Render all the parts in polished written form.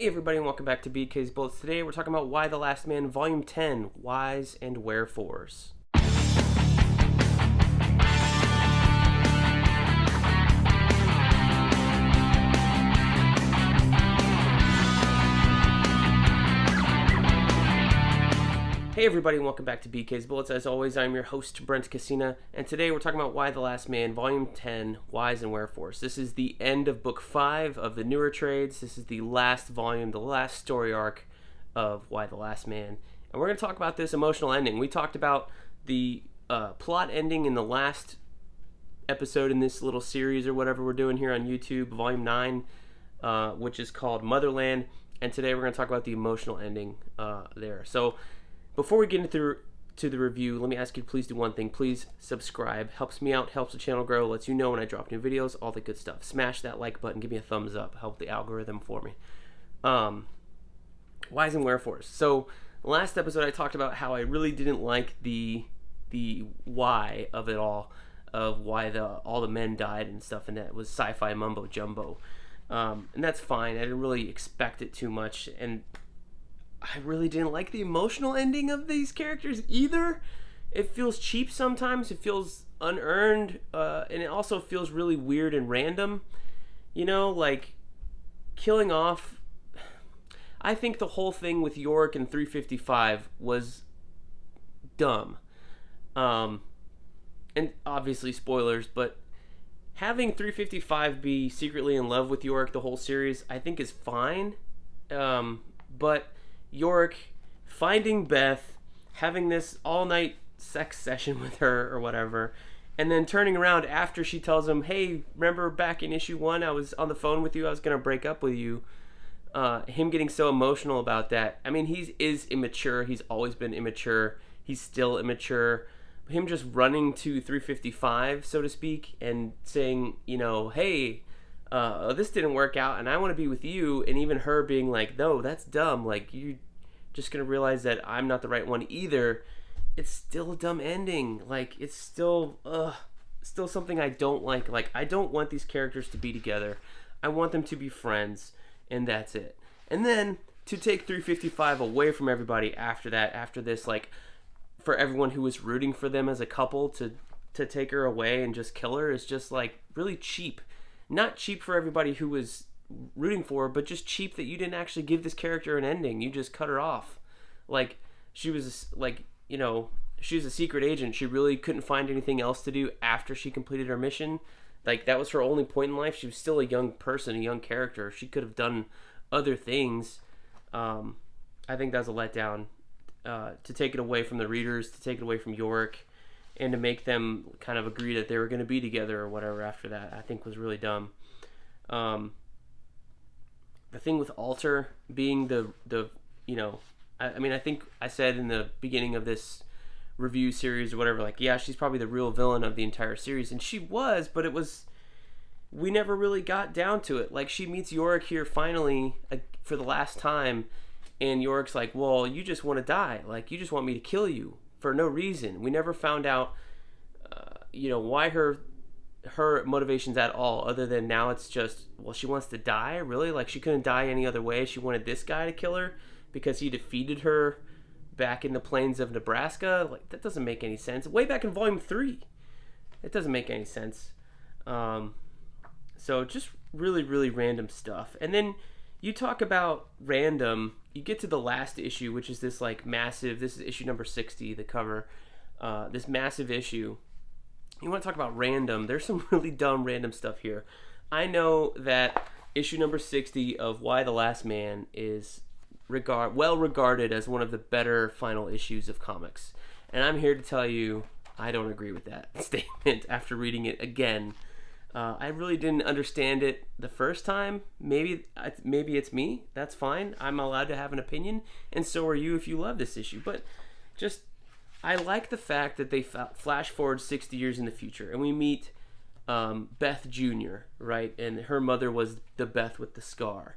Hey everybody and welcome back to BK's Bullets. Today we're talking about Y the Last Man, Volume 10, Whys and Wherefores. Hey everybody and welcome back to BK's Bullets. As always, I'm your host, Brent, and today we're talking about Y the Last Man, Volume 10, Whys and Wherefores. This is the end of Book 5 of the newer trades. This is the last volume, the last story arc of Y the Last Man. And we're going to talk about this emotional ending. We talked about the plot ending in the last episode in this little series or whatever we're doing here on YouTube, Volume 9, which is called Motherland. And today we're going to talk about the emotional ending there. So before we get into the review, let me ask you to please do one thing. Please subscribe. Helps me out, helps the channel grow, lets you know when I drop new videos, all the good stuff. Smash that like button, give me a thumbs up, help the algorithm for me. Whys and Wherefores. So last episode I talked about how I really didn't like the why of it all, of why all the men died and stuff, and that was sci-fi mumbo jumbo. And that's fine. I didn't really expect it too much, and I really didn't like the emotional ending of these characters either. It feels cheap sometimes. It feels unearned, and it also feels really weird and random. You know, like killing off. I think the whole thing with York and 355 was dumb. And obviously spoilers, but having 355 be secretly in love with York the whole series, I think is fine. But York finding Beth, having this all-night sex session with her or whatever, and then turning around after she tells him, hey, remember back in issue 1 I was on the phone with you, I was going to break up with you. Him getting so emotional about that. I mean, he is immature. He's always been immature. He's still immature. Him just running to 355, so to speak, and saying, you know, hey, this didn't work out and I want to be with you, and even her being like, no, that's dumb, like, you're just gonna realize that I'm not the right one either. It's still a dumb ending. Like, it's still something I don't like. Like, I don't want these characters to be together. I want them to be friends, and that's it. And then to take 355 away from everybody after that, after this, like, for everyone who was rooting for them as a couple, to take her away and just kill her is just, like, really cheap. Not cheap for everybody who was rooting for her, but just cheap that you didn't actually give this character an ending. You just cut her off. Like, she was, like, you know, she was a secret agent. She really couldn't find anything else to do after she completed her mission. Like, that was her only point in life. She was still a young person, a young character. She could have done other things. I think that's a letdown. To take it away from the readers, to take it away from York, and to make them kind of agree that they were going to be together or whatever after that, I think was really dumb. The thing with Alter being the you know, I mean, I think I said in the beginning of this review series or whatever, like, yeah, she's probably the real villain of the entire series, and she was, but it was, we never really got down to it. Like, she meets York here finally for the last time, and York's like, well, you just want to die, like, you just want me to kill you for no reason. We never found out, you know, why her motivations at all, other than now it's just, well, she wants to die, really? Like, she couldn't die any other way. She wanted this guy to kill her because he defeated her back in the plains of Nebraska. Like, that doesn't make any sense. Way back in Volume 3. It doesn't make any sense. So just really, really random stuff. And then you talk about random, you get to the last issue, which is this, like, massive, this is issue number 60, the cover, this massive issue. You want to talk about random, there's some really dumb random stuff here. I know that issue number 60 of Y the Last Man is well regarded as one of the better final issues of comics. And I'm here to tell you, I don't agree with that statement after reading it again. I really didn't understand it the first time. Maybe it's me. That's fine. I'm allowed to have an opinion, and so are you if you love this issue. But just, I like the fact that they flash forward 60 years in the future, and we meet Beth Jr., right? And her mother was the Beth with the scar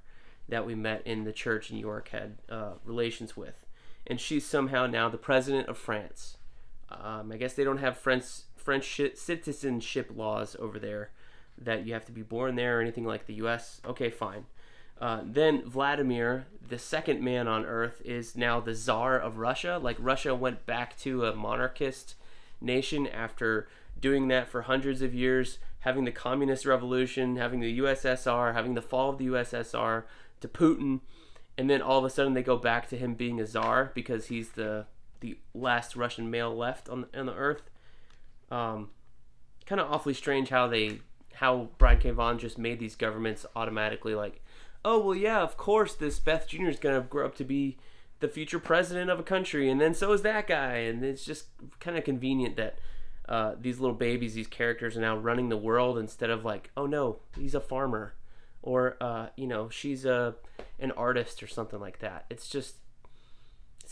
that we met in the church in York had relations with. And she's somehow now the president of France. I guess they don't have French citizenship laws over there, that you have to be born there or anything like the U.S. Okay, fine. Then Vladimir, the second man on Earth, is now the Tsar of Russia. Like, Russia went back to a monarchist nation after doing that for hundreds of years, having the communist revolution, having the USSR, having the fall of the USSR, to Putin, and then all of a sudden they go back to him being a czar because he's the last Russian male left on the Earth. Kind of awfully strange how Brian K. Vaughan just made these governments automatically like, oh, well, yeah, of course, this Beth Jr. is going to grow up to be the future president of a country, and then so is that guy. And it's just kind of convenient that these little babies, these characters, are now running the world instead of like, oh, no, he's a farmer. Or, she's an artist or something like that. It's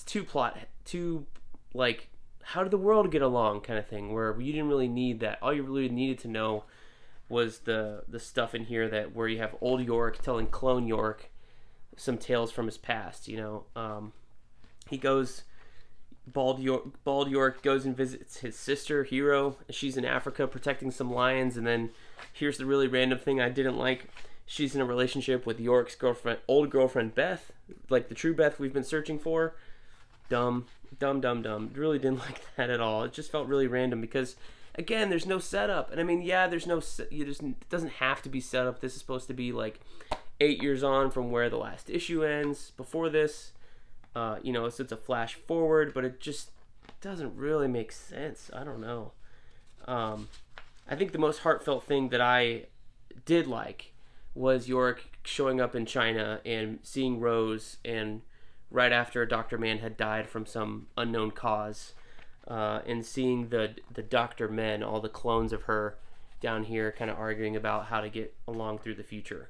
too, like, how did the world get along kind of thing, where you didn't really need that. All you really needed to know was the stuff in here where you have old York telling clone York some tales from his past. He goes, Bald York goes and visits his sister Hero. She's in Africa protecting some lions, and then here's the really random thing I didn't like. She's in a relationship with York's old girlfriend Beth, like the true Beth we've been searching for. Dumb. Really didn't like that at all. It just felt really random because, again, there's no setup. And I mean, yeah, it doesn't have to be set up. This is supposed to be like 8 years on from where the last issue ends. Before this, so it's a flash forward, but it just doesn't really make sense. I don't know. I think the most heartfelt thing that I did like was York showing up in China and seeing Rose, and right after Dr. Man had died from some unknown cause, and seeing the Dr. Men, all the clones of her down here kind of arguing about how to get along through the future.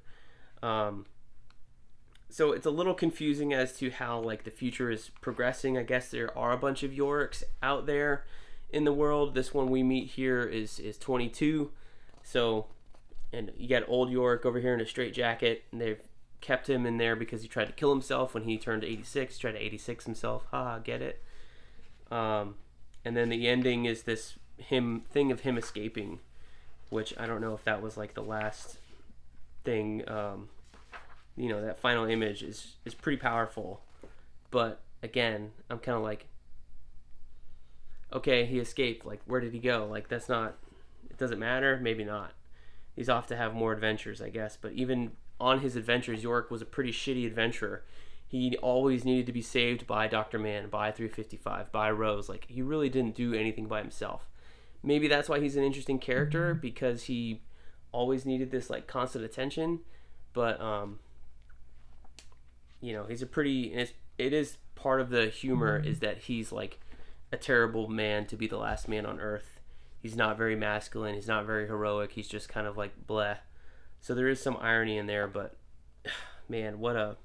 So it's a little confusing as to how like the future is progressing. I guess there are a bunch of Yorks out there in the world. This one we meet here is 22. So, and you got old York over here in a straitjacket, and they've kept him in there because he tried to kill himself when he turned 86. Tried to 86 himself. Get it? And then the ending is this thing of him escaping, which I don't know if that was like the last thing. That final image is pretty powerful, but again, I'm kind of like, okay, he escaped. Like, where did he go? Like, it doesn't matter. Maybe not. He's off to have more adventures, I guess. But even on his adventures, York was a pretty shitty adventurer. He always needed to be saved by Dr. Man, by 355, by Rose. Like, he really didn't do anything by himself. Maybe that's why he's an interesting character, because he always needed this, like, constant attention. But, he's it is part of the humor is that he's, like, a terrible man to be the last man on Earth. He's not very masculine. He's not very heroic. He's just kind of like bleh. So there is some irony in there, but man, what an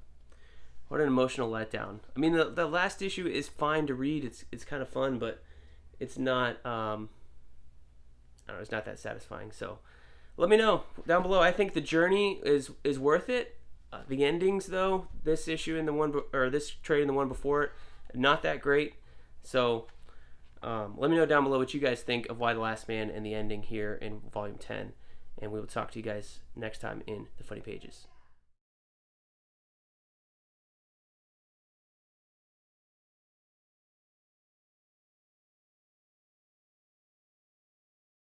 emotional letdown. I mean, the last issue is fine to read. It's kind of fun, but it's not. I don't know. It's not that satisfying. So let me know down below. I think the journey is worth it. The endings, though, this issue and this trade and the one before it, not that great. So. Let me know down below what you guys think of Why the Last Man and the ending here in Volume 10. And we will talk to you guys next time in the Funny Pages.